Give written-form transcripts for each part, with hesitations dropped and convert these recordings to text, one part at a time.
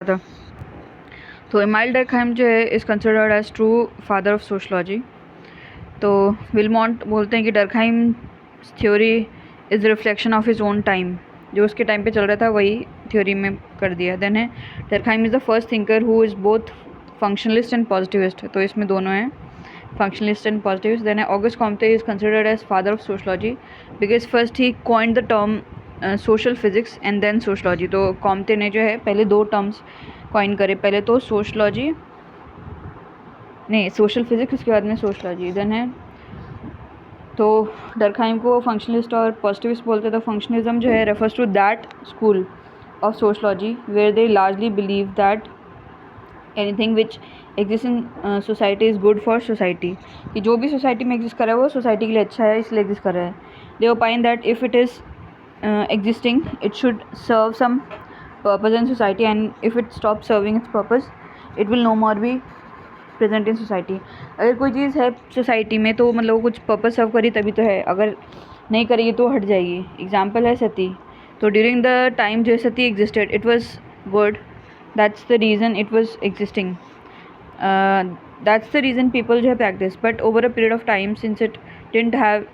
था। तो email Durkheim जो है is considered as true father of sociology. तो विलमॉन्ट बोलते हैं कि Durkheim theory is reflection of his own time, जो उसके टाइम पे चल रहा था वही थ्योरी में कर दिया। देन है Durkheim is the first thinker who is both functionalist and positivist, तो इसमें दोनों हैं, फंक्शनलिस्ट एंड पॉजिटिविस्ट। देन है August Comte is considered as father of sociology because first ही coined the term social physics and then sociology. तो Comte ने जो है पहले दो टर्म्स कॉइन करे, पहले तो सोशलॉजी नहीं सोशल फिजिक्स, उसके बाद में सोशलॉजी। देन है तो डर्कहाइम को फंक्शनलिस्ट और पॉजिटिविस्ट बोलते हैं। तो फंक्शनलिज्म जो है refers to that school of sociology where they largely believe that anything which exist in society is good for society, कि जो भी सोसाइटी में एग्जिस्ट कर रहा है वो सोसाइटी के लिए अच्छा है, इसलिए एग्जिस्ट कर रहा है। They opine that if it is existing it should serve some purpose in society, and if it stops serving its purpose it will no more be present in society। अगर कोई चीज़ है सोसाइटी में तो मतलब वो कुछ पर्पस सर्व करी तभी तो है, अगर नहीं करेगी तो हट जाएगी। एग्जाम्पल है सती। तो ड्यूरिंग द टाइम जो sati existed it was good, that's the reason it was existing, that's the reason people जो है practice. But over a period of time since it didn't have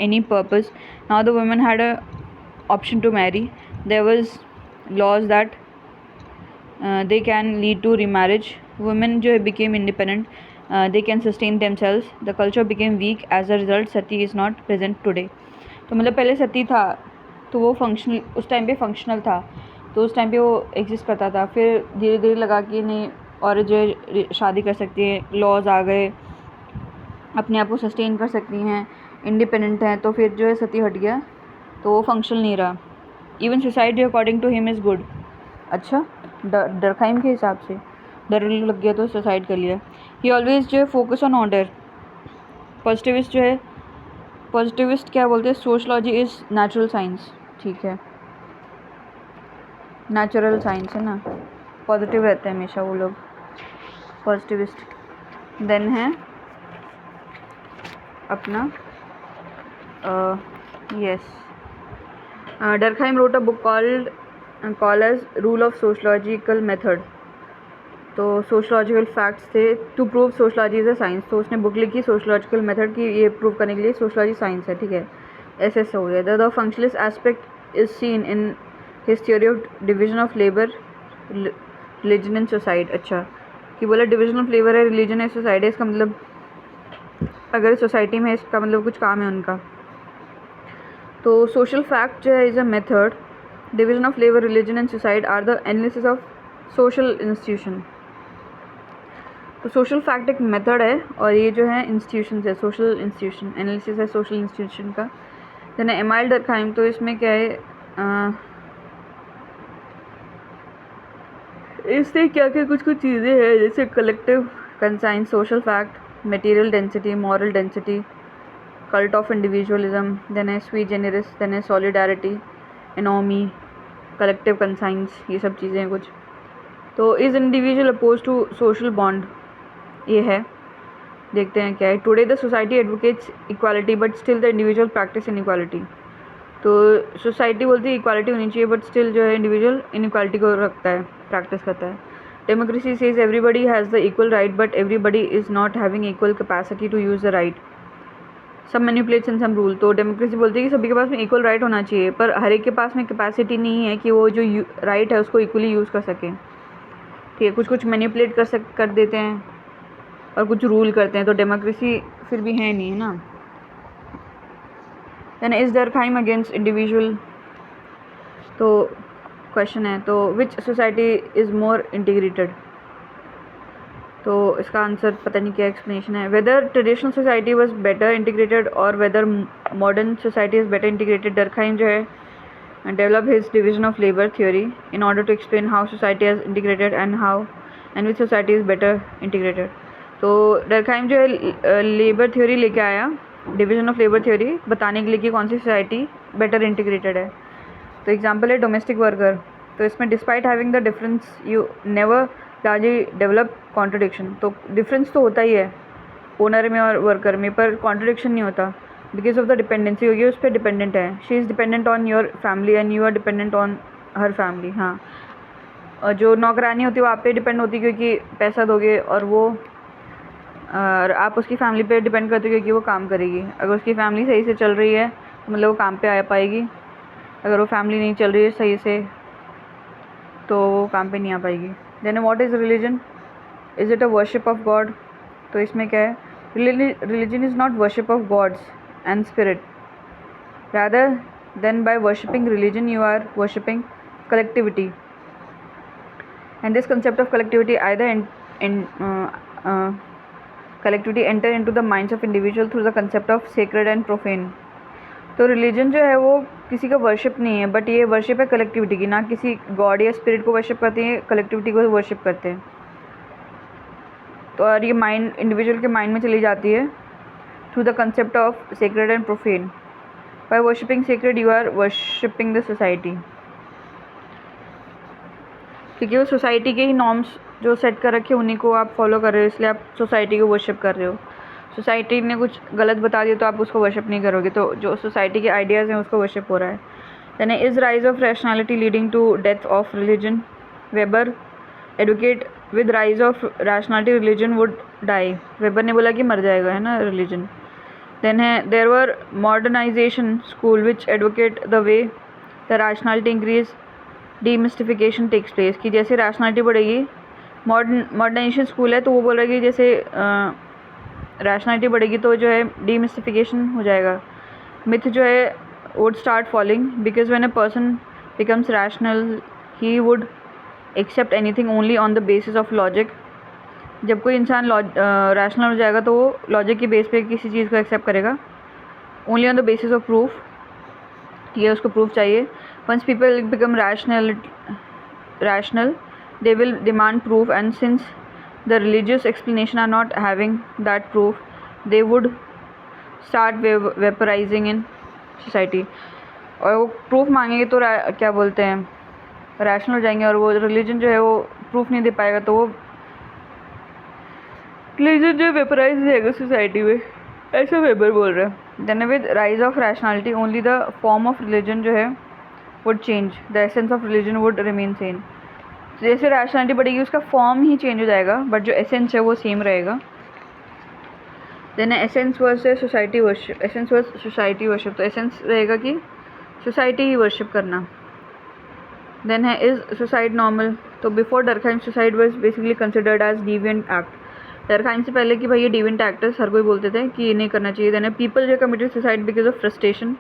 any purpose, now the women had a option to marry, there was laws that they can lead to remarriage, women जो became independent, they can sustain themselves, the culture became weak, as a result sati is not present today। तो मतलब पहले सती था तो वो functional, उस time पे functional था, तो उस टाइम पे वो एग्जिस्ट करता था। फिर धीरे धीरे लगा कि नहीं औरत जो है शादी कर सकती है, लॉज आ गए, अपने आप को सस्टेन कर सकती हैं, इंडिपेंडेंट हैं, तो फिर जो है सती हट गया, तो वो फंक्शनल नहीं रहा। इवन सुसाइड जो according to him is good. अच्छा, डर्कहाइम के हिसाब से डर लग गया तो सुसाइड कर लिया। ही ऑलवेज जो है फोकस ऑन ऑर्डर। पॉजिटिविस्ट जो है, पॉजिटिविस्ट क्या बोलते हैं, सोशलॉजी इज़ नेचुरल साइंस, ठीक है, नेचुरल साइंस है ना, पॉजिटिव रहते हैं हमेशा वो लोग, पॉजिटिविस्ट। देन है अपना yes, Durkheim wrote a book called as Rule of Sociological Method। तो सोशलॉजिकल फैक्ट्स थे to prove sociology is a science. तो उसने बुक लिखी सोशलॉजिकल मेथड की, ये प्रूव करने के लिए सोशलॉजी साइंस है, ठीक है, ऐसे हो गया। The functionalist aspect is seen in his theory of division of labour, religion and society. अच्छा, कि बोला डिवीजन ऑफ लेबर है, रिलीजन है, सोसाइटी, इसका मतलब अगर सोसाइटी में इसका मतलब कुछ काम है उनका। तो सोशल फैक्ट जो है is a method, division of labour, religion and society are the analysis of social institution. तो सोशल फैक्ट एक मेथड है और ये जो है इंस्टीट्यूशन है, सोशल इंस्टीट्यूशन, एनालिसिस है सोशल इंस्टीट्यूशन का। देन इमाइल डर्कहाइम, तो इसमें क्या है, इससे क्या क्या कुछ कुछ चीज़ें हैं जैसे collective conscience, social fact, material density, moral density, cult of individualism, then है स्वी जेनरिस, देन है सॉलिडारिटी, एनोमी, कलेक्टिव कंसाइंस, ये सब चीज़ें हैं कुछ। तो is individual oppose to social bond, ये है, देखते हैं क्या है। Today the society advocates equality but still the individual practice inequality. तो सोसाइटी बोलती है इक्वालिटी होनी चाहिए बट स्टिल जो है इंडिविजुअल इनइक्वालिटी को रखता है, प्रैक्टिस करता है। Democracy says everybody has the equal right but everybody is not having equal capacity to use the right, some manipulates and some rule. तो डेमोक्रेसी बोलती है कि सभी के पास में इक्वल राइट होना चाहिए, पर हर एक के पास में कैपेसिटी नहीं है कि वो जो राइट है उसको इक्वली यूज़ कर सकें, ठीक है, कुछ कुछ मैनिपुलेट कर देते हैं और कुछ रूल करते हैं, तो डेमोक्रेसी फिर भी है नहीं, है ना। Then is Durkheim against individual, तो क्वेश्चन है, तो which society is more integrated. तो इसका आंसर पता नहीं क्या एक्सप्लेनेशन है। Whether traditional society was better integrated और whether modern society is better integrated. Durkheim जो है develop his division of labour theory in order to explain how society has integrated and which society is better integrated. तो Durkheim जो है labour theory लेके आया, division of labour theory बताने के लिए कि कौन सी सोसाइटी बेटर इंटीग्रेटेड है। तो एग्जांपल है डोमेस्टिक वर्कर, तो इसमें despite having the difference you never largely develop contradiction. तो डिफरेंस तो होता ही है ओनर में और वर्कर में, पर कॉन्ट्रडिक्शन नहीं होता बिकॉज ऑफ द डिपेंडेंसी, होगी उस पर डिपेंडेंट है। She is dependent on your family and you are dependent on her family. हाँ, जो नौकरानी होती है वो आप पे डिपेंड होती है क्योंकि पैसा दोगे, और वो और आप उसकी फैमिली पे डिपेंड करते हो क्योंकि वो काम करेगी। अगर उसकी फैमिली सही से चल रही है तो मतलब वो काम पे आ पाएगी, अगर वो फैमिली नहीं चल रही है सही से तो वो काम पे नहीं आ पाएगी। Then what is religion? Is it a worship of god? तो इसमें क्या है, religion is not worship of gods and spirit, rather than by worshipping religion you are worshipping collectivity, and this concept of collectivity either collectivity enter into the minds of individual through the concept of sacred and profane। तो religion जो है वो किसी का worship नहीं है, but ये worship है कलेक्टिविटी की, ना किसी गॉड या स्पिरिट को वर्शिप करते हैं, कलेक्टिविटी को वर्शिप करते हैं। तो और ये माइंड इंडिविजुअल के माइंड में चली जाती है through the concept of sacred and profane. By worshipping sacred you are worshipping the society, क्योंकि वो सोसाइटी के ही नॉर्म्स जो सेट कर रखे उन्हीं को आप फॉलो कर रहे हो, इसलिए आप सोसाइटी को वर्शिप कर रहे हो। सोसाइटी ने कुछ गलत बता दिया तो आप उसको वर्शिप नहीं करोगे, तो जो सोसाइटी के आइडियाज़ हैं उसको वर्शिप हो रहा है। यानी is rise of rationality leading to death of religion? Weber advocate with rise of rationality religion would die. Weber ने बोला कि मर जाएगा, है ना, रिलीजन। देन है there were modernization school which advocate the way the rationality increase demystification takes place, कि जैसे रैशनैलिटी बढ़ेगी, मॉडर्नाइजेशन स्कूल है तो वो बोल रहा है कि जैसे रैशनैलिटी बढ़ेगी तो जो है डीमिस्टिफिकेशन हो जाएगा, मिथ जो है would start falling, because when a person becomes rational he would accept anything only on the basis of logic. जब कोई इंसान रैशनल हो जाएगा तो वो लॉजिक की बेस पे किसी चीज़ को एक्सेप्ट करेगा, only on the basis of proof, ये उसको प्रूफ चाहिए। Once people become rational, they will demand proof, and since the religious explanation are not having that proof, they would start vaporizing in society। और वो proof मांगेंगे तो क्या बोलते हैं, रैशनल हो जाएंगे, और वो रिलीजन जो है वो प्रूफ नहीं दे पाएगा तो वो रिलीजन जो है वेपराइज हो जाएगा सोसाइटी में, ऐसा वेबर बोल रहा है। Then with rise of rationality only the form of religion जो है would change, the essence of religion would remain same. जैसे रैशनैलिटी बढ़ेगी उसका फॉर्म ही चेंज हो जाएगा, बट जो एसेंस है वो सेम रहेगा। Then essence versus society worship, essence versus society worship, तो एसेंस रहेगा कि सोसाइटी ही वर्शिप करना। देन है इज सुसाइड नॉर्मल? तो before Durkheim suicide was basically considered as deviant act. Durkheim से पहले कि भाई ये डिविएंट एक्ट है, हर कोई बोलते थे कि ये नहीं करना चाहिए। देन पीपल जो committed suicide because of frustration,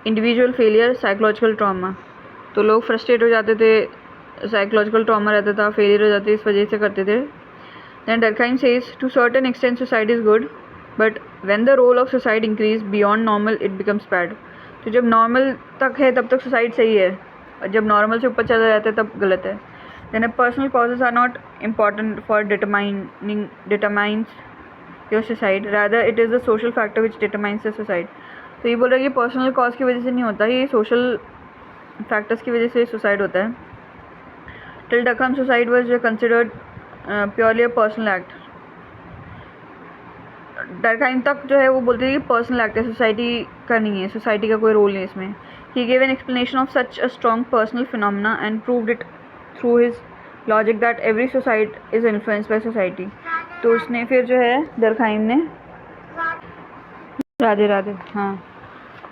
individual failure, psychological trauma. तो लोग फ्रस्ट्रेट हो जाते थे, साइकोलॉजिकल ट्रॉमा रहता था, फेलियर हो जाते, इस वजह से करते थे। Then Durkheim says to certain extent suicide is good, but when the role of suicide increase beyond normal it becomes bad. तो जब नॉर्मल तक है तब तक सुसाइड सही है, और जब नॉर्मल से ऊपर चला जाता है तब गलत है। Then personal causes are not important for determines your suicide, rather it is the social factor which determines the suicide. तो ये बोल रहा है कि पर्सनल कॉज की वजह से नहीं होता, ये सोशल फैक्टर्स की वजह से सुसाइड होता है। Till Durkheim suicide was considered purely a personal act. Durkheim तक जो है वो बोलते थे कि पर्सनल एक्ट है, सोसाइटी का नहीं है, सोसाइटी का कोई रोल नहीं इसमें। He gave an explanation of such a strong personal phenomena and proved it through his logic that every society is influenced by society. तो उसने फिर जो है डर्कहाइम ने, राधे राधे, हाँ,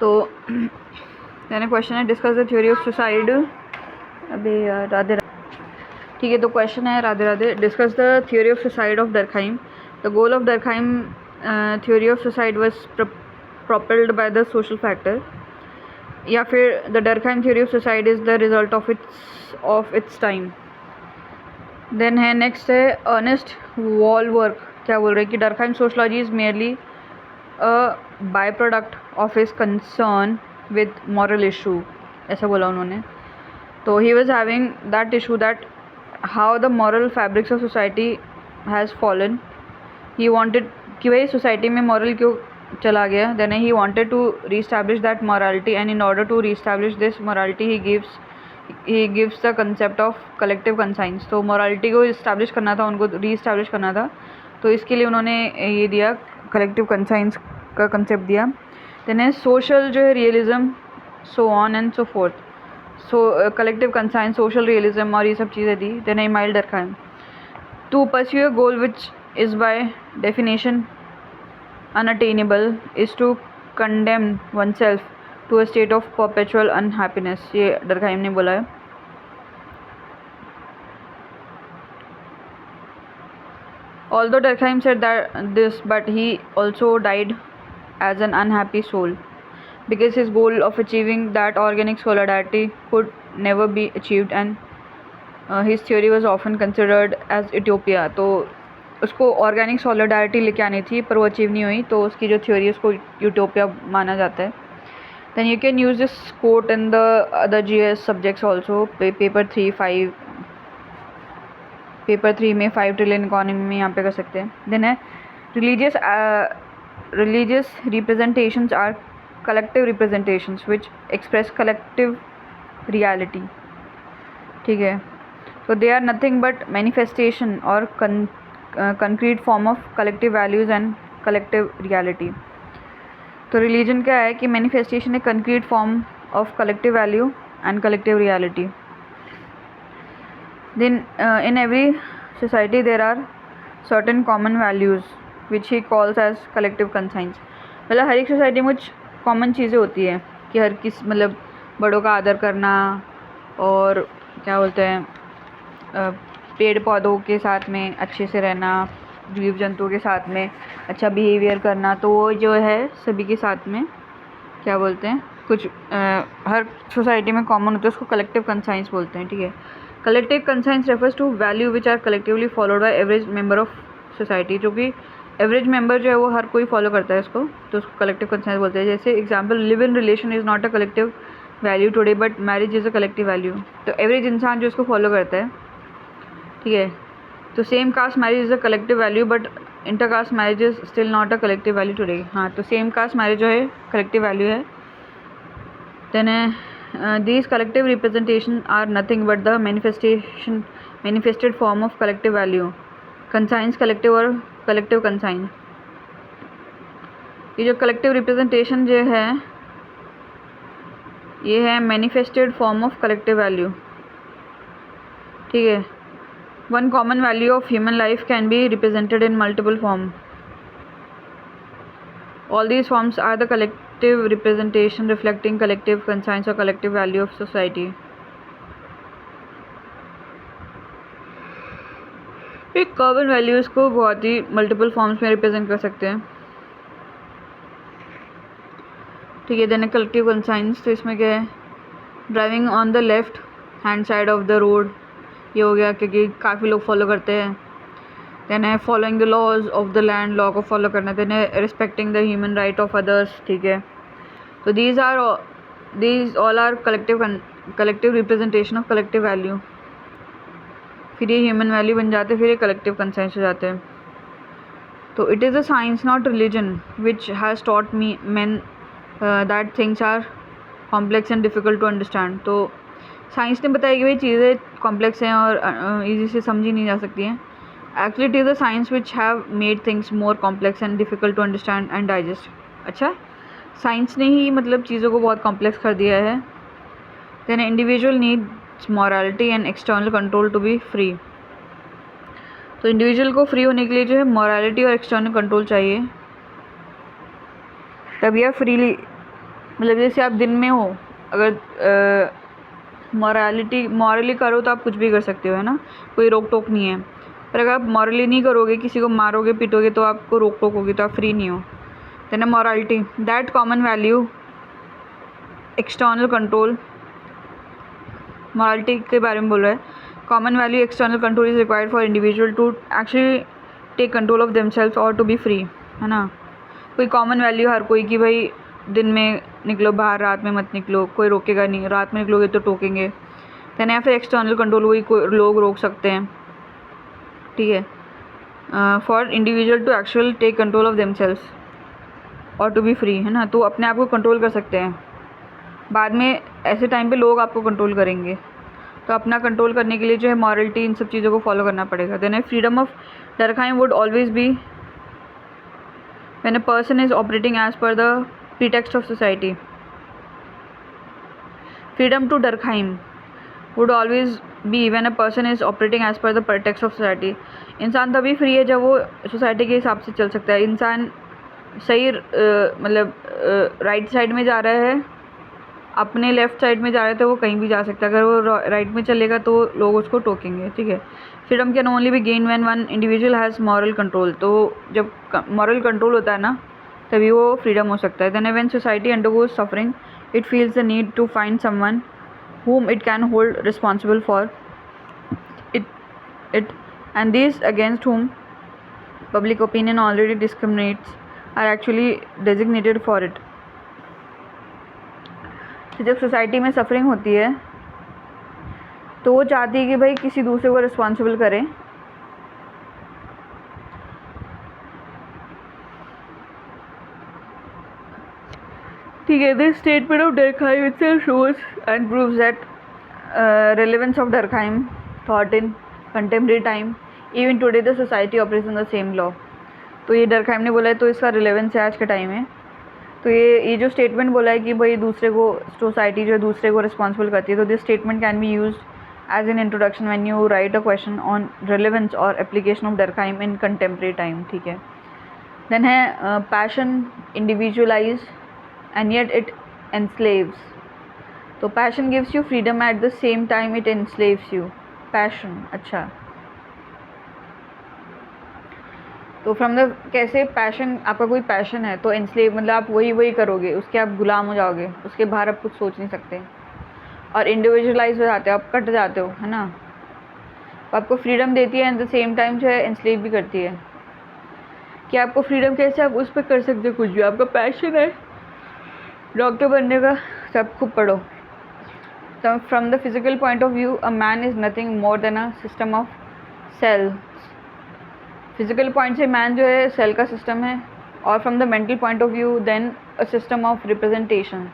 तो मैंने क्वेश्चन है discuss the theory of suicide. अबे यार राधे राधे, ठीक है, तो क्वेश्चन है Radhe Radhe, discuss the theory of suicide of Durkheim. The goal of Durkheim theory of suicide was propelled by the social factor, या फिर the Durkheim theory of suicide is the result of its time. Then है next है Ernest Wallwork, क्या बोल रहे हैं कि Durkheim sociology is merely a by product of his concern with moral issue, ऐसा बोला उन्होंने। तो he was having that issue that how the moral fabrics of society has fallen. He wanted कि भाई सोसाइटी में मॉरल क्यों चला गया। Then he wanted to reestablish that morality, and in order to reestablish this morality he gives the concept of collective conscience. तो morality को establish करना था, उनको रीस्टैब्लिश करना था, तो इसके लिए उन्होंने ये दिया, कलेक्टिव कंसाइंस का कंसेप्ट दिया। देन है सोशल जो है realism, so on and so forth. Collective conscience, social realism और ये सब चीज़ें दी. Then Emile Durkheim, to pursue a goal which is by definition unattainable is to condemn oneself to a state of perpetual unhappiness. ये Durkheim ने बोला है. Although Durkheim said this, but he also died as an unhappy soul because his goal of achieving that organic solidarity could never be achieved, and his theory was often considered as utopia. तो उसको organic solidarity लेके आनी थी पर वो achieve नहीं हुई, तो उसकी जो थ्योरी है उसको यूटोपिया माना जाता है. Then you can use this quote in the other GS subjects also. Paper 3 में 5 ट्रिलियन इकोनॉमी में यहाँ पे कर सकते हैं. देन है religious representations are collective representations which express collective reality. ठीक है, so they are nothing but manifestation or concrete form of collective values and collective reality. तो रिलीजन क्या है कि मैनिफेस्टेशन है concrete form of collective value and collective reality. Then in every society there are certain common values which he calls as collective conscience. मतलब हर एक society में कुछ common चीज़ें होती हैं कि हर किस मतलब बड़ों का आदर करना और क्या बोलते हैं पेड़ पौधों के साथ में अच्छे से रहना, जीव जंतुओं के साथ में अच्छा बिहेवियर करना. तो वो जो है सभी के साथ में क्या बोलते हैं कुछ हर सोसाइटी में कॉमन होता है, उसको कलेक्टिव कंसाइंस बोलते हैं. ठीक है, collective conscience refers to value which are collectively followed by average member of society. जो कि एवरेज मेंबर जो है वो हर कोई फॉलो करता है इसको, तो उसको कलेक्टिव कंसाइंस बोलते हैं. जैसे example, live in relation is not a collective value today but marriage is a collective value. तो एवरेज इंसान जो इसको फॉलो करता है, ठीक है. तो same caste marriage is a collective value but inter caste marriage is still not a collective value today. हाँ, तो सेम कास्ट मैरिज जो है कलेक्टिव वैल्यू है. Then these collective representation are nothing but the manifested form of collective value. Conscience collective और collective conscience. ये जो collective representation जो है ये है manifested form of collective value. ठीक है, one common value of human life can be represented in multiple forms. All these forms are the collective representation reflecting collective conscience or collective value of society. एक common values को बहुत ही multiple forms में represent कर सकते हैं. ठीक है, then collective conscience. तो इसमें क्या है, driving on the left hand side of the road, ये हो गया क्योंकि काफ़ी लोग फॉलो करते हैं. देन है following the laws of the land, law को फॉलो करना. देन है respecting the human right of others. ठीक है, तो these all are collective representation of collective value. फिर ये ह्यूमन वैल्यू बन जाते हैं, फिर ये कलेक्टिव कंसेंस हो जाते हैं. तो it is a science not religion which has taught me man that things are complex and difficult to understand. तो साइंस ने बताया कि भाई चीज़ें कॉम्प्लेक्स हैं और ईजी से समझी नहीं जा सकती हैं. Actually, it is the science which have made things more complex and difficult to understand and digest. अच्छा, साइंस ने ही मतलब चीज़ों को बहुत कॉम्प्लेक्स कर दिया है. Then individual needs morality and external control to be free. तो इंडिविजुअल को फ्री होने के लिए जो है मॉरलिटी और एक्सटर्नल कंट्रोल चाहिए, तभी आप फ्रीली मतलब जैसे आप दिन में हो, अगर मॉरली करो तो आप कुछ भी कर सकते हो, है ना, कोई रोक टोक नहीं है. पर अगर आप मॉरली नहीं करोगे, किसी को मारोगे पीटोगे तो आपको रोक टोक होगी, तो आप फ्री नहीं हो. Then morality, that common value external control. Morality के बारे में बोल रहा है, common value external control is required for individual to actually take control of themselves और टू बी फ्री, है ना. कोई कॉमन वैल्यू हर कोई की, भाई दिन में निकलो बाहर, रात में मत निकलो, कोई रोकेगा नहीं, रात में निकलोगे तो टोकेंगे. देन या फिर एक्सटर्नल कंट्रोल, वही कोई लोग रोक सकते हैं. ठीक है, for individual to actual take control of themselves और टू बी फ्री, है ना. तो अपने आप को कंट्रोल कर सकते हैं, बाद में ऐसे टाइम पे लोग आपको कंट्रोल करेंगे. तो अपना कंट्रोल करने के लिए जो है मॉरलिटी, इन सब चीज़ों को फॉलो करना पड़ेगा. Then freedom of Durkheim would always be when a person is operating as per the pretext of society. Freedom to Durkheim would always be when a person is operating as per the text of society. इंसान तभी free है जब वो society के हिसाब से चल सकता है। इंसान सही मतलब राइट साइड में जा रहा है, अपने लेफ़्ट साइड में जा रहे थे, वो कहीं भी जा सकता है। अगर वो राइट में चलेगा तो लोग उसको टोकेंगे, ठीक है। Freedom can only be gain when one individual has moral control. तो जब मॉरल कंट्रोल होता है ना, तभी वो फ्रीडम हो सकता है। Then when society undergoes suffering it feels the need to find someone whom it can hold responsible for it and these against whom public opinion already discriminates are actually designated for it। तो जब society में suffering होती है तो वो चाहती है कि भाई किसी दूसरे को रिस्पॉन्सिबल करें। ठीक है, this statement of Durkheim itself shows and proves that relevance of Durkheim thought in contemporary time. Even today the society operates on the same law। तो ये डर्कहाइम ने बोला है तो इसका रिलेवेंस है आज के टाइम में। तो ये जो स्टेटमेंट बोला है कि भाई दूसरे को सोसाइटी जो है दूसरे को रिस्पॉन्सिबल करती है, तो this statement can be use as an introduction when you write a question on relevance और application of Durkheim in contemporary time, ठीक है। देन है passion individualize and yet it enslaves। तो passion gives you freedom at the same time it enslaves you. Passion, अच्छा, तो from the कैसे passion, आपका कोई पैशन है तो enslave मतलब आप वही करोगे, उसके आप गुलाम हो जाओगे, उसके बाहर आप कुछ सोच नहीं सकते। और इंडिविजुअलाइज हो जाते हो, आप कट जाते हो, है ना। तो आपको फ्रीडम देती है एट द सेम टाइम जो है enslave भी करती है। कि आपको फ्रीडम कैसे, आप उस पर कर सकते हो कुछ भी। आपका पैशन है डॉक्टर बनने का, सब खूब पढ़ो। तो from the physical point of view a man is nothing more than a system of cells. Physical point से मैन जो है सेल का सिस्टम है। और from the mental point of view then a system of representation.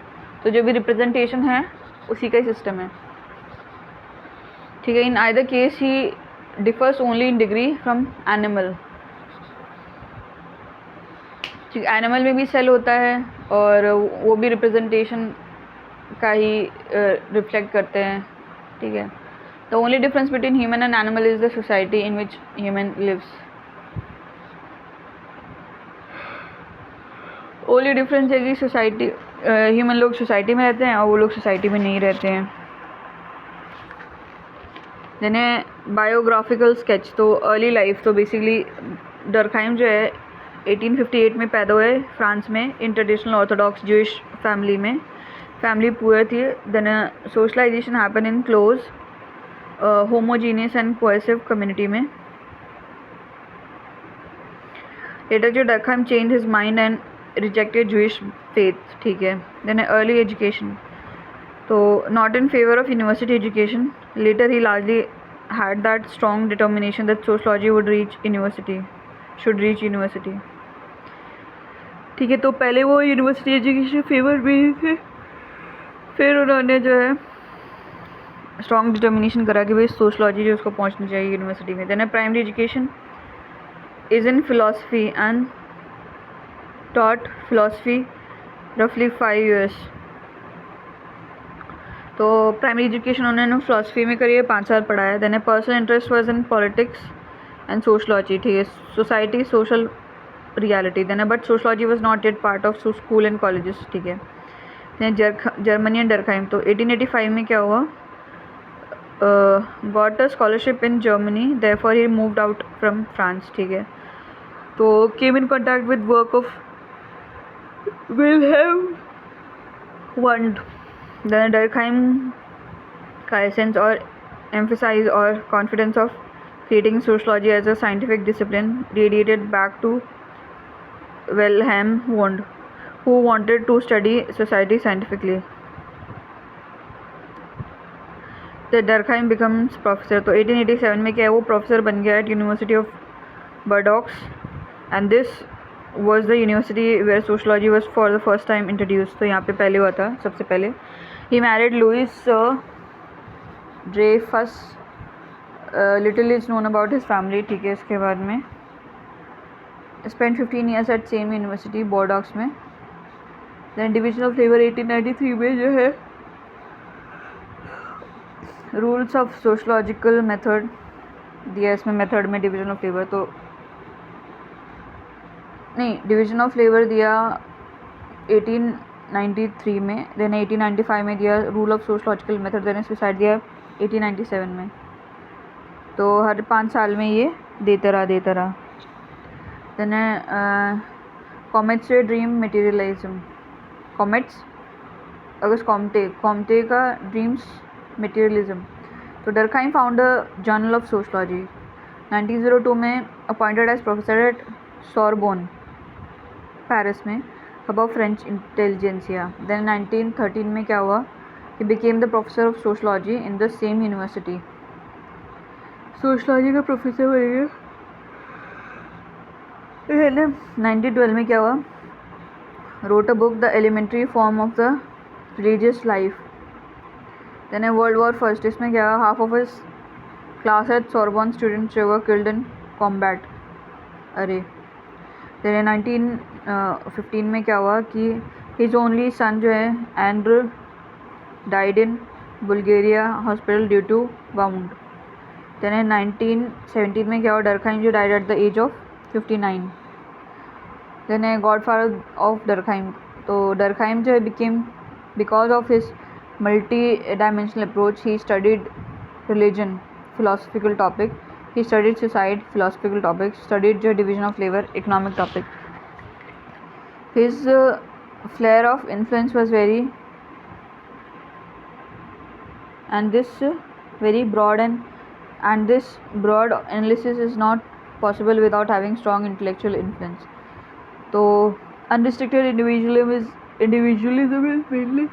तो जो भी representation है उसी का ही सिस्टम है, ठीक है। In either case he differs only in degree from animal. ठीक, एनिमल में भी सेल होता है और वो भी रिप्रेजेंटेशन का ही रिफ्लेक्ट करते हैं, ठीक है। The only difference between human and animal is the society in which human lives. Only difference है कि सोसाइटी ह्यूमन लोग सोसाइटी में रहते हैं और वो लोग सोसाइटी में नहीं रहते हैं। जिन्हें बायोग्राफिकल स्केच, तो अर्ली लाइफ, तो बेसिकली डर्कहाइम जो है 1858 में पैदा हुए फ्रांस में in traditional orthodox Jewish family में। फैमिली पुअर थी। Then socialisation happen in close homogeneous and cohesive community में। लेटर जो Durkheim change his mind and rejected Jewish faith, ठीक है। देन अर्ली एजुकेशन, तो not in favour of university education. Later he largely had that strong determination that sociology would reach university, should reach university, ठीक है। तो पहले वो university education favour में ही थे, फिर उन्होंने जो है स्ट्रॉन्ग डिटर्मिनेशन करा कि भाई सोशलॉजी जो उसको पहुंचनी चाहिए यूनिवर्सिटी में। Then primary education is in philosophy and taught philosophy रफली 5 years। तो प्राइमरी एजुकेशन उन्होंने फिलोसफी में करी है, 5 साल पढ़ा है। Then personal interest was in politics and sociology, ठीक है, society social reality. Then but sociology was not yet part of school and colleges, ठीक है। जर्मनी एंड डर्कहाइम, तो 1885 में क्या हुआ, got a scholarship in Germany, therefore he moved out from France, ठीक है। तो came in contact with work of Wilhelm Wundt. Then Durkheim का एसेंस और एम्फसाइज और confidence of creating sociology as a scientific discipline radiated back to Wilhelm Wundt, who wanted to study society scientifically. The Durkheim becomes professor, तो 1887 में क्या है, वो professor बन गया at University of Bordeaux, and this was the university where sociology was for the first time introduced। तो यहाँ पे पहले हुआ था सबसे पहले। He married Louise Dreyfus। Little is known about his family, ठीक है। इसके बाद में spend 15 years at same university Bordeaux में। दैन डिवीजन ऑफ लेबर 1893 में जो है रूल्स ऑफ सोशलॉजिकल मेथड दिया इसमें, मेथड में डिवीजन ऑफ लेबर, तो नहीं, डिवीजन ऑफ लेबर दिया 1893 में, देन 1895 में दिया rule of sociological method, then suicide दिया 1897 में। तो हर 5 साल में ये देता रहा। Then Comte's dream materialism, Comte's Auguste Comte का ड्रीम्स मटेरियलिज्म। तो Durkheim found a journal of sociology 1902 में, appointed as professor at Sorbonne Paris में, अबव फ्रेंच इंटेलिजेंसिया। देन 1913 में क्या हुआ, he became the professor of sociology in the same university, sociology का professor बन गया। 1912 में क्या हुआ, wrote a book the elementary form of the religious life. Then a World War First, इसमें क्या हुआ, half of his class at Sorbonne students were killed in combat. अरे then 1915 में क्या हुआ कि his only son जो है Andrew died in Bulgaria hospital due to wound. Then in 1917 में क्या हुआ, डरखाइम जो died at the age of 59. Then a godfather of Durkheim, तो डरखाइम जो है became because of his multi dimensional approach, he studied religion philosophical topic, he studied suicide philosophical topic, studied जो division of labour economic topic. His flair of influence was very and this very broad and this broad analysis is not possible without having strong intellectual influence. तो unrestricted individualism is mainly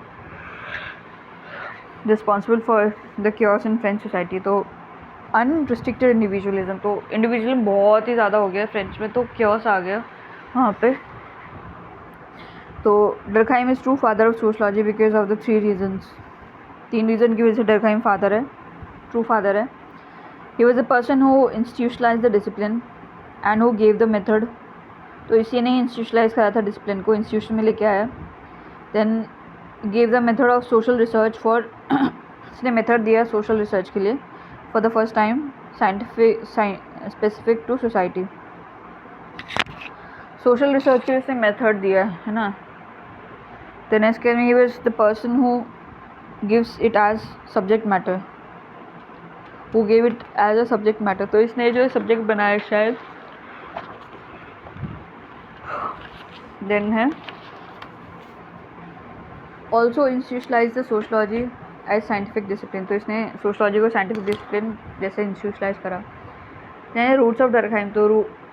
responsible for the chaos in French society. तो unrestricted individualism, तो individualism बहुत ही ज़्यादा हो गया French में, तो chaos आ गया वहाँ पे। तो Durkheim is true father of sociology because of the 3 reasons, 3 reason की वजह से डरखाइम फादर है, ट्रू फादर है। He was the person who institutionalise the discipline and who gave the method, तो इसी ने इंस्टीट्यूशनलाइज करा था डिसिप्लिन को, इंस्टीट्यूशन में लेके आया। Then gave the method of social research for, इसने मेथड दिया सोशल रिसर्च के लिए for the first time, scientific specific to society. Social research के लिए इसने मेथड दिया है ना। देन इसके he was the person who gives it as subject matter, who gave it as a subject matter, तो इसने जो सब्जेक्ट बनाया शायद। देन है also institutionalise the sociology as scientific discipline, तो इसने सोशलॉजी को साइंटिफिक डिसिप्लिन जैसे इंस्टीट्यूशनलाइज करा। देन रूट्स ऑफ डरखाइम, तो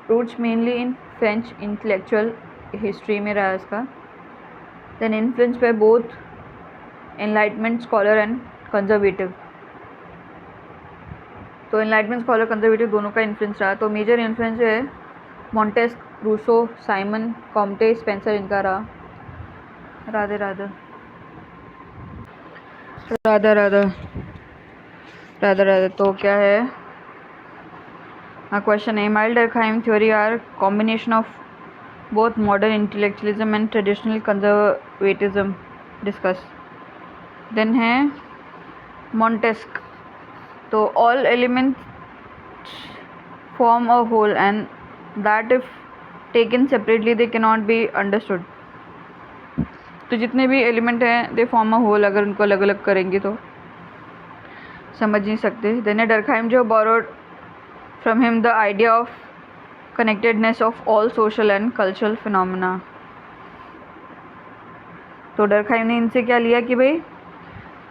roots mainly in French intellectual history में रहा इसका। Then influence by both enlightenment scholar and conservative, तो एनलाइटमेंट स्कॉलर कंजर्वेटिव दोनों का इन्फ्लुएंस रहा। तो मेजर इन्फ्लुएंस जो है Montesquieu, Rousseau, Simon, Comte, Spencer, इनका रहा। राधे राधे राधा राधा राधा राधा। तो क्या है, हाँ क्वेश्चन है, Emile Durkheim theory are combination of both modern intellectualism and traditional conservatism discuss. Then है मॉन्टेस्क, तो all elements form a whole and that if taken separately they can not be understood, तो जितने भी element हैं they form a whole, अगर उनको अलग अलग करेंगे तो समझ नहीं सकते। देन डरखाइम जो borrowed from him the idea of connectedness of all social and cultural phenomena, तो डरखाइम ने इनसे क्या लिया कि भाई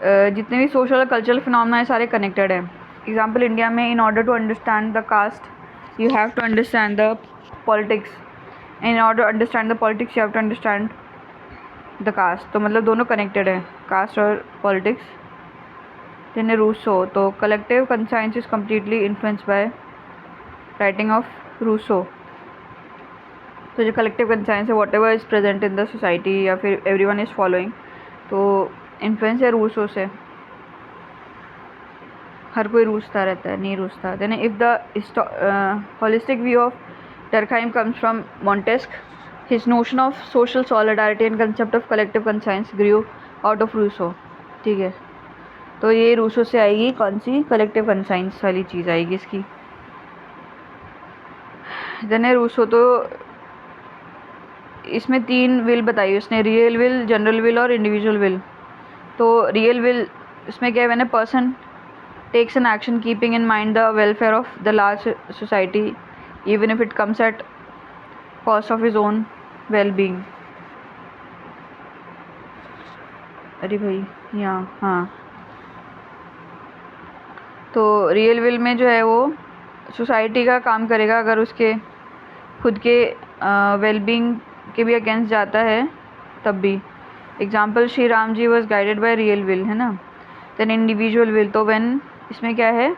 जितने भी सोशल और कल्चरल फिनोमेना है सारे कनेक्टेड है। एग्जाम्पल इंडिया में, in order to understand the caste you have to understand the politics, in order to understand the politics you have to understand the caste, तो मतलब दोनों कनेक्टेड है, caste और politics. Then Rousseau, तो collective conscience is completely influence by writing of Rousseau, तो जो collective conscience है whatever is present in the society या फिर एवरी वन इज फॉलोइंग, तो इन्फ्लुएंस है रूसो से, हर कोई रूसता रहता है, नहीं रूसता। Then if the holistic view of Durkheim comes from Montesquieu, his notion of social solidarity and concept of collective conscience grew out of Rousseau, ठीक है। तो ये रूसो से आएगी कौन सी, कलेक्टिव कंसाइंस वाली चीज़ आएगी इसकी। देन है रूसो, तो इसमें 3 विल बताई उसने, रियल विल, जनरल विल और इंडिविजुअल विल। तो रियल विल इसमें क्या है, मैंने person takes an action keeping in mind the welfare of the large society even if it comes at cost of his own well-being। अरे भाई यहाँ, हाँ, तो रियल विल में जो है वो सोसाइटी का काम करेगा अगर उसके खुद के वेलबींग के भी अगेंस्ट जाता है तब भी। Example, Shri Ram ji was guided by real will, है ना। देन इंडिविजुअल विल, तो व्हेन इसमें क्या है,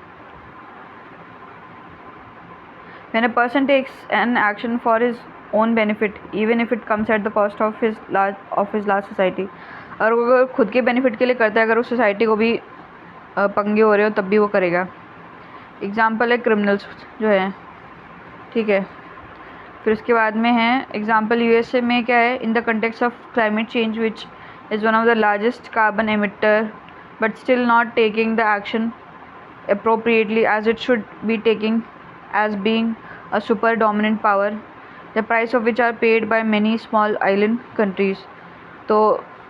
when a person takes an action for his own benefit even if it comes at the cost of his large society. और वो अगर खुद के बेनिफिट के लिए करता है, अगर उस सोसाइटी को भी पंगे हो रहे हो तब भी वो करेगा। एग्जाम्पल है क्रिमिनल्स जो है, ठीक है। फिर उसके बाद में है एग्जाम्पल यूएसए में क्या है, in the context of climate change which is one of the largest carbon emitter but still not taking the action appropriately as it should be taking as being a super dominant power, the price of which are paid by many small island countries। तो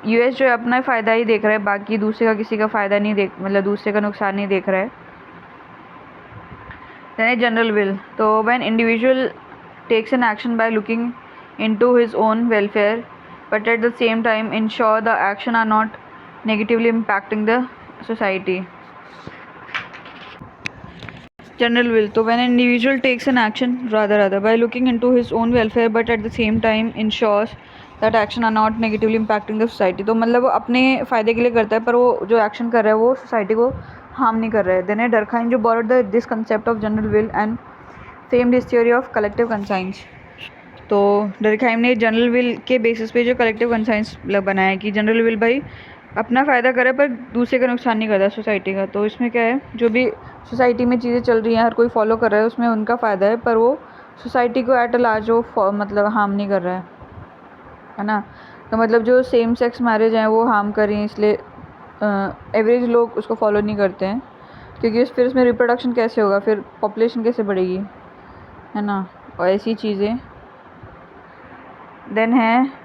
US जो है अपना फ़ायदा ही देख रहा है, बाकी दूसरे का किसी का फ़ायदा नहीं देख, मतलब दूसरे का नुकसान नहीं देख रहा है। then जनरल विल, तो when individual takes an action by looking into his own welfare but at the same time ensure the action are not negatively impacting the society। General will, तो when an individual takes an action rather by looking into his own welfare but at the same time ensures that action are not negatively impacting the society। तो मतलब वो अपने फ़ायदे के लिए करता है पर वो जो एक्शन कर रहा है वो सोसाइटी को हार्म नहीं कर रहा है। देन डरखाइन जो borrowed this concept of general will and famed his theory of collective conscience. तो डरखाइम ने जनरल विल के बेसिस पे जो कलेक्टिव कंसाइंस बनाया कि जनरल विल भाई अपना फ़ायदा करे पर दूसरे का नुकसान नहीं करता सोसाइटी का। तो इसमें क्या है, जो भी सोसाइटी में चीज़ें चल रही हैं हर कोई फॉलो कर रहा है, उसमें उनका फ़ायदा है पर वो सोसाइटी को एट अ लार्ज वो मतलब हार्म नहीं कर रहा है ना। तो मतलब जो सेम सेक्स मैरिज हैं वो हार्म कर रही हैं, इसलिए एवरेज लोग उसको फॉलो नहीं करते हैं, क्योंकि फिर उसमें रिप्रोडक्शन कैसे होगा, फिर पॉपुलेशन कैसे बढ़ेगी, है ना, और ऐसी चीज़ें। देन है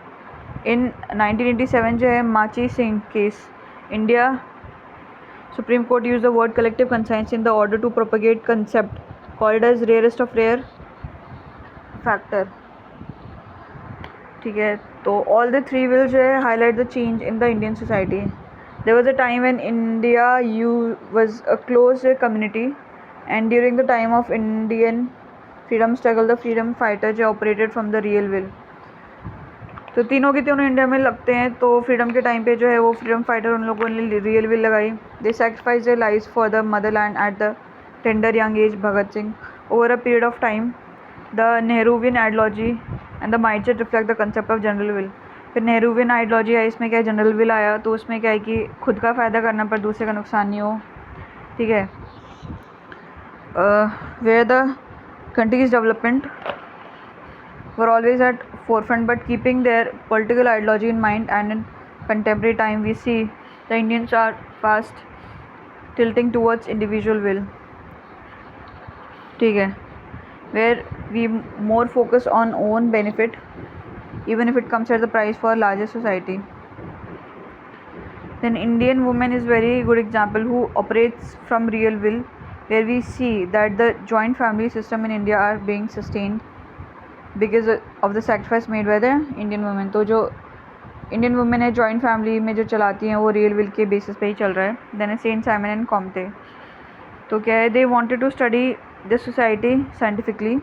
इन 1987 जो है Machhi Singh case, India Supreme Court use the word collective conscience in the order to propagate concept called as rarest of rare factor, ठीक है। तो ऑल द 3 विल जो है highlight the change in the Indian society. There was a time when India you was a close community and during the time of Indian freedom struggle the freedom fighter जो operated from the real will. तो तीनों के तीनों India में लगते हैं, तो freedom के टाइम पे जो है वो फ्रीडम फाइटर उन लोगों ने रियल विल लगाई। They sacrifice their lives for the motherland at the tender young age Bhagat Singh. Over a period of time the Nehruvian ideology and the mindset reflect the concept of general will. फिर Nehruvian ideology है, इसमें क्या है general will आया, तो उसमें क्या है कि खुद का फ़ायदा करना पर दूसरे का नुकसान नहीं हो, ठीक है। Where the countries development were always at forefront but keeping their political ideology in mind, and in contemporary time we see the Indians are fast tilting towards individual will, ठीक है, where we more focus on own benefit even if it comes at the price for larger society। Then Indian woman is very good example who operates from real will, where we see that the joint family system in India are being sustained because of the sacrifice made by the Indian women. तो जो Indian women है joint family में जो चलाती हैं वो real will के basis पे ही चल रहा है। देन है सेंट साइमन एंड कॉम्टे, तो क्या है, they wanted to study this society scientifically.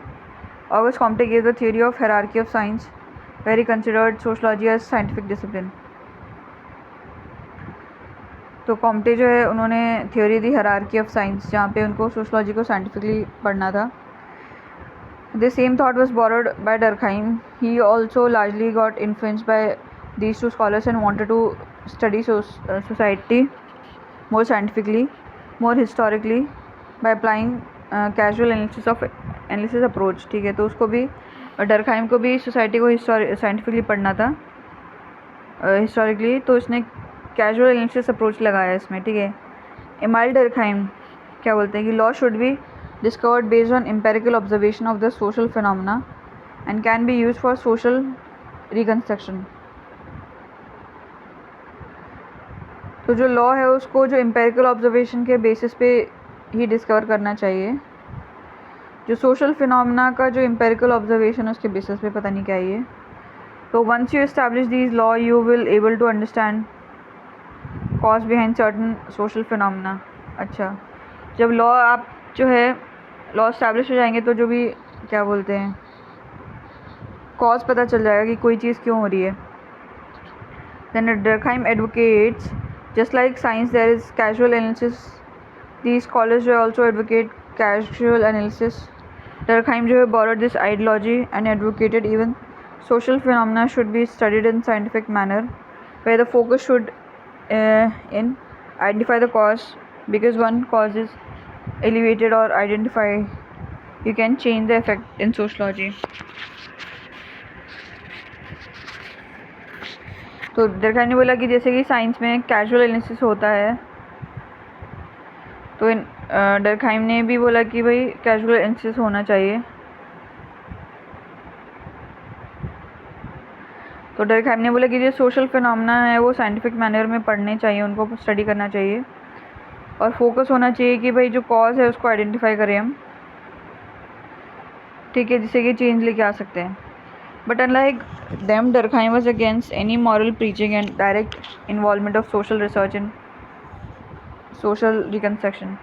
Auguste Comte give the theory of hierarchy of science very considered sociology as scientific discipline. तो कॉम्टे जो है उन्होंने थ्योरी दी हायरार्की ऑफ साइंस, जहाँ पे उनको सोशलॉजी को साइंटिफिकली पढ़ना था। The same thought was borrowed by Durkheim. He also largely got influenced by these two scholars and wanted to study society more scientifically, more historically, by applying casual analysis approach, ठीक है। तो उसको भी Durkheim को भी society को scientifically पढ़ना था हिस्टोरिकली, तो उसने कैजुअल एनालिसिस अप्रोच लगाया इसमें, ठीक है। एमाइल डर्कहाइम क्या बोलते हैं कि law should be discovered based on empirical observation of the social phenomena and can be use for social reconstruction. तो जो लॉ है उसको जो एम्पेरिकल ऑब्जर्वेशन के बेसिस पे ही डिस्कवर करना चाहिए। जो सोशल फिनोमेना का जो एम्पेरिकल ऑब्जर्वेशन है उसके बेसिस पे पता नहीं क्या है ये। तो once you establish these law you will able to understand cause behind certain social phenomena. अच्छा, जब लॉ आप जो है लॉ एस्टैब्लिश हो जाएंगे तो जो भी क्या बोलते हैं कॉज पता चल जाएगा कि कोई चीज़ क्यों हो रही है। Then Durkheim advocates just like science there is causal analysis, these scholars जो also advocate causal analysis. Durkheim जो है borrowed this ideology and advocated even social phenomena should be studied in scientific manner, where the focus should in identify the cause, because one cause is elevated or identified you can change the effect in sociology. तो Durkheim ने बोला कि जैसे कि science में casual analysis होता है तो डर्कहाइम ने भी बोला कि भाई कैजुअल एनालिसिस होना चाहिए। तो डर्कहाइम ने बोला कि जो सोशल फिनोमेना है वो साइंटिफिक मैनर में पढ़ने चाहिए, उनको स्टडी करना चाहिए और फोकस होना चाहिए कि भाई जो कॉज है उसको आइडेंटिफाई करें हम, ठीक है, जिससे कि चेंज लेके आ सकते हैं। But unlike them Durkheim was against any moral preaching and direct involvement of social research in social reconstruction.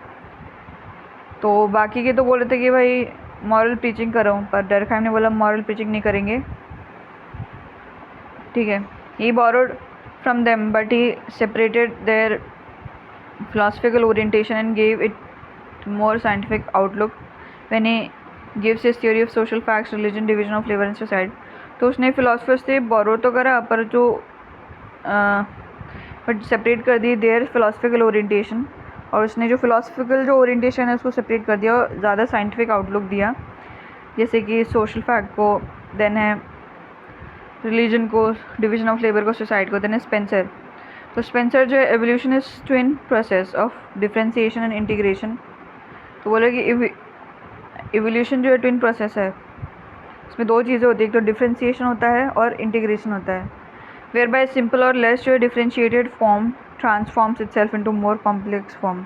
तो बाकी के तो बोल रहे थे कि भाई मॉरल प्रीचिंग करो, पर डर्कहाइम ने बोला मॉरल प्रीचिंग नहीं करेंगे, ठीक है। ही borrowed from them but he separated their philosophical orientation and gave it more scientific outlook when he gives his theory of social facts, religion, division of labor and society। तो उसने philosophers से borrow तो करा पर जो but separate कर दी there philosophical orientation, और उसने जो philosophical जो orientation है उसको सेपरेट कर दिया और ज़्यादा साइंटिफिक आउटलुक दिया, जैसे कि सोशल फैक्ट को, देन है रिलीजन को, डिवीजन ऑफ लेबर को, सोसाइटी को, देन है स्पेंसर। तो स्पेंसर जो है evolution is twin process of differentiation and integration. तो बोले कि एवोल्यूशन जो है ट्विन प्रोसेस है, इसमें दो चीज़ें होती है, एक तो डिफ्रेंसिएशन होता है और इंटीग्रेशन होता है। वेयर बाय सिंपल और लेस जो है differentiated form transforms itself into more complex form.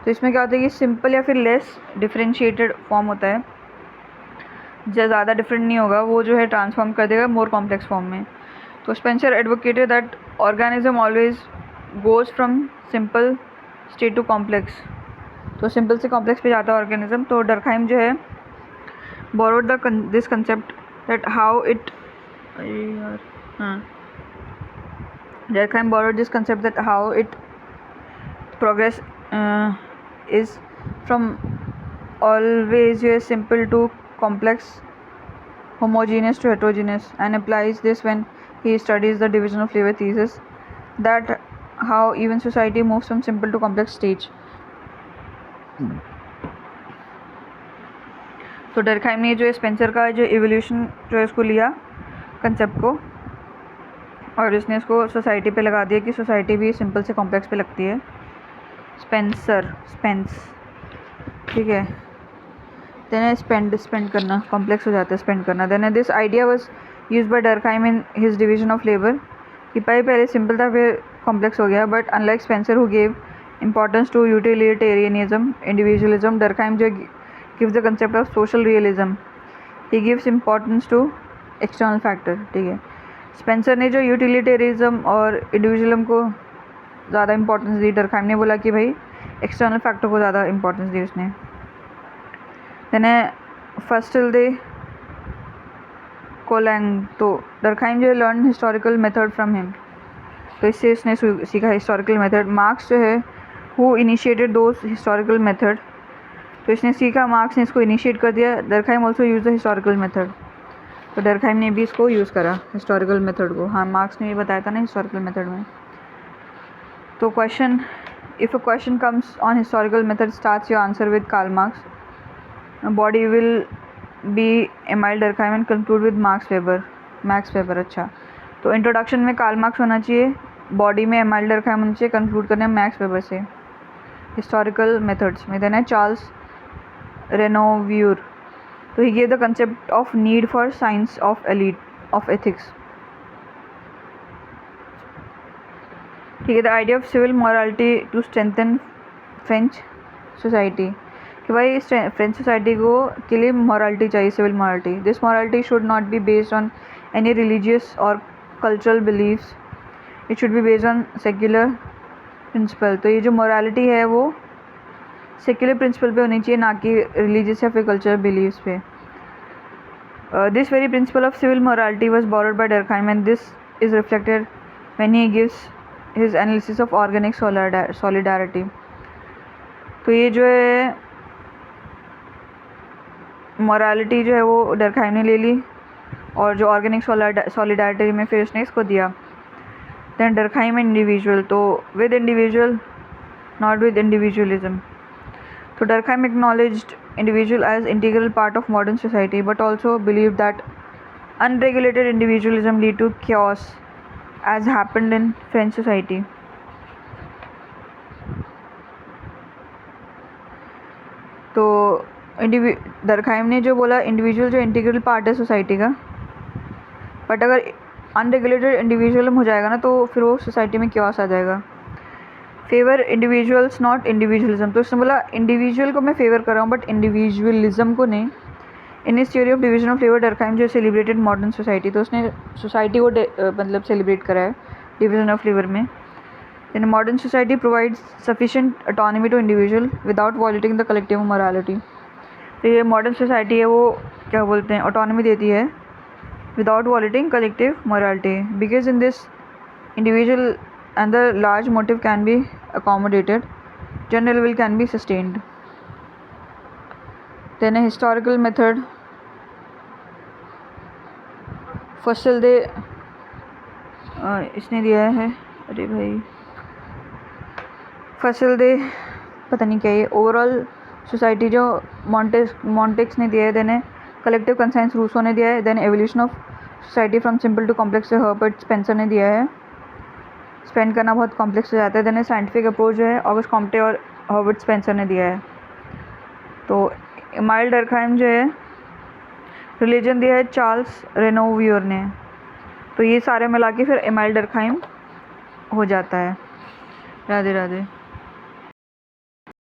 तो इसमें क्या होता है कि सिंपल या फिर लेस डिफ्रेंशिएटेड फॉर्म होता है, जो ज़्यादा डिफरेंट नहीं होगा, वो जो है ट्रांसफॉर्म कर देगा मोर कॉम्प्लेक्स फॉर्म में। तो Spencer advocated that organism always goes from simple state to complex. तो सिंपल से कॉम्प्लेक्स पे जाता है ऑर्गेनिज्म। तो डर्कहाइम जो है borrowed this concept that how it Durkheim borrowed this concept that how it progress is from always simple to complex, homogeneous to heterogeneous, and applies this when he studies the division of labor thesis, that how even society moves from simple to complex stage। तो Durkheim ने जो Spencer का जो evolution जो है उसको लिया concept को, और इसने इसको सोसाइटी पे लगा दिया कि सोसाइटी भी सिंपल से कॉम्प्लेक्स पे लगती है। स्पेंस, ठीक है। देन स्पेंड करना, कॉम्प्लेक्स हो जाता है स्पेंड करना। Then this idea was used by Durkheim in his division of labour, कि पहले सिंपल था फिर कॉम्प्लेक्स हो गया। But unlike Spencer who gave importance to utilitarianism, individualism, Durkheim जो gives the concept of social realism, he gives importance to external factor, ठीक है। Spencer ने जो यूटिलिटेरिज्म और इंडिविजुअलिज्म को ज़्यादा इंपॉर्टेंस दी, डर्कहाइम ने बोला कि भाई एक्सटर्नल फैक्टर को ज़्यादा इंपॉर्टेंस दी उसने। देन है फस्टिल दे कोलैंग। तो डर्कहाइम जो है learn historical method from him, तो इससे उसने सीखा हिस्टोरिकल मेथड। मार्क्स जो है who initiated those historical method, तो इसने सीखा, मार्क्स ने इसको इनिशिएट कर दिया। Durkheim also use the historical method, तो डर्कहाइम ने भी इसको यूज़ करा हिस्टोरिकल मेथड को। हाँ, मार्क्स ने ये बताया था ना हिस्टोरिकल मेथड में। तो question, if a question comes on historical method starts your answer with Karl Marx, body will be Emile Durkheim and conclude with Max Weber. अच्छा, तो इंट्रोडक्शन में कार्ल मार्क्स होना चाहिए, बॉडी में एमाइल डर्कहाइम होना चाहिए, कंक्लूड करना है मैक्स वेबर से। हिस्टोरिकल मेथड्स में देन है चार्ल्स रेनोव्यूर, तो he gave the concept of need for science of ethics. ठीक है, the idea of civil morality to strengthen French society, कि भाई फ्रेंच सोसाइटी को के लिए मॉरलिटी चाहिए, civil morality. This morality should not be based on any religious और cultural beliefs, it should be based on secular principle. तो ये जो मॉरलिटी है वो सेक्युलर प्रिंसिपल पे होनी चाहिए, ना कि रिलीजियस या फिर कल्चरल बिलीव्स पे। This very principle of civil morality was borrowed by Durkheim and this is reflected when he gives his analysis of organic solidarity. तो ये जो है मॉरलिटी जो है वो डर्कहाइम ने ले ली, और जो ऑर्गेनिक सॉलिडारिटी में फिर उसने इसको दिया। दैन डर्कहाइम इंडिविजुअल, तो with individual not with individualism. तो Durkheim acknowledged individual as integral part of modern society but also believed that unregulated individualism lead to chaos as happened in French society. तो Durkheim ने जो बोला individual जो integral part है society का, but अगर unregulated individualism हो जाएगा ना तो फिर वो सोसाइटी में chaos आ जाएगा। फेवर इंडिविजुअल्स नॉट इंडिविजुअलिज्म, तो उसने बोला इंडिविजुअल को मैं फेवर कर रहा हूँ बट इंडिविजुअलिज्म को नहीं। इन इस theory of division of labour Durkheim जो सेलिब्रेटेड मॉडर्न सोसाइटी, तो उसने सोसाइटी को मतलब सेलिब्रेट करा है डिवीजन ऑफ लेबर में। In modern society provides sufficient autonomy to individual without violating the collective morality. तो ये मॉडर्न सोसाइटी है वो क्या बोलते हैं, ऑटोनॉमी देती है without violating collective morality, because in this individual and the large motive can be accommodated, general will can be sustained. Then a historical method, फसल दे इसने दिया है, अरे भाई फसल दे पता नहीं क्या ये, ओवरऑल सोसाइटी जो मॉन्टेक्स ने दिया है। देन कलेक्टिव कंसाइंस रूसो ने दिया है। Then evolution of society from simple to complex Herbert Spencer ने दिया है, स्पेंड करना बहुत कॉम्प्लेक्स हो जाता है। देन साइंटिफिक अप्रोच जो है ऑगस्ट कॉम्टे और हर्बर्ट स्पेंसर ने दिया है। तो एमाइल डर्कहाइम जो है रिलीजन दिया है चार्ल्स रेनोव्यूर ने। तो ये सारे मिला के फिर एमाइल डर्कहाइम हो जाता है। राधे राधे।